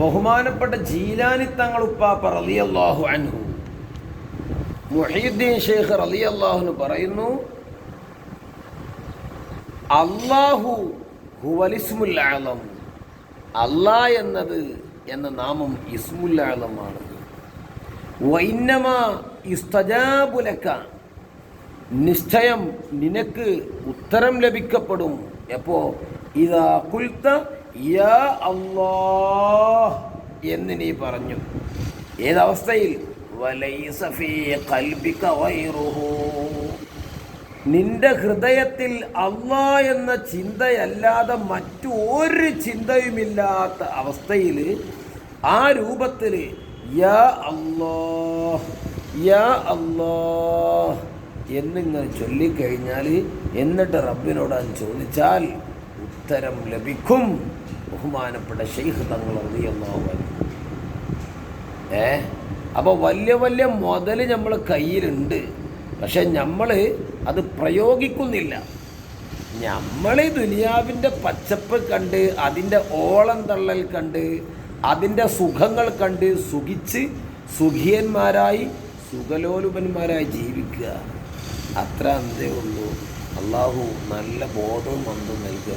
ബഹുമാനപ്പെട്ട ജീലാനി തങ്ങൾ ഉപ്പാപ്പ റളിയല്ലാഹു അൻഹു മുഹീദ്ദീൻ ഷെയ്ഖ് റളിയല്ലാഹു അൻഹു പറയുന്നു, അല്ലാഹു ഹുവൽ ഇസ്മുൽ അഅ്ലം, അല്ലാഹ് എന്ന നാമം ഇസ്മുൽ അഅ്ലമാണ്. വഇന്നമാ ഇസ്തജാബു ലക, നിശ്ചയം നിനക്ക് ഉത്തരം ലഭിക്കപ്പെടും. എപ്പോ? ഇദാ ഖുൽത യാ അല്ലാഹ് എന്ന് നീ പറഞ്ഞു. ഏതവസ്ഥയിൽ? വലൈസ ഫീ ഖൽബിക ഗൈറുഹു, നിന്റെ ഹൃദയത്തിൽ അല്ലാഹ് എന്ന ചിന്തയല്ലാതെ മറ്റു ഒരു ചിന്തയുമില്ലാത്ത അവസ്ഥയിൽ ആ രൂപത്തിൽ യാ അല്ലാഹ് യാ അല്ലാഹ് എന്നിങ്ങനെ ചൊല്ലിക്കഴിഞ്ഞാൽ, എന്നിട്ട് റബ്ബിനോട് അത് ചോദിച്ചാൽ ഉത്തരം ലഭിക്കും. ബഹുമാനപ്പെട്ട ശൈഖ് തങ്ങൾ റളിയല്ലാഹു അൻഹു. അപ്പോൾ വലിയ വലിയ മുതൽ നമ്മൾ കയ്യിലുണ്ട്, പക്ഷെ നമ്മൾ അത് പ്രയോഗിക്കുന്നില്ല. നമ്മൾ ദുനിയാവിൻ്റെ പച്ചപ്പ് കണ്ട്, അതിൻ്റെ ഓളം തള്ളൽ കണ്ട്, അതിൻ്റെ സുഖങ്ങൾ കണ്ട് സുഖിച്ച് സുഖിയന്മാരായി സുഖലോലുപന്മാരായി ജീവിക്കുക, അത്ര അന്തേ ഉള്ളൂ. അള്ളാഹു നല്ല ബോധവും മന്ദവും നൽകുക.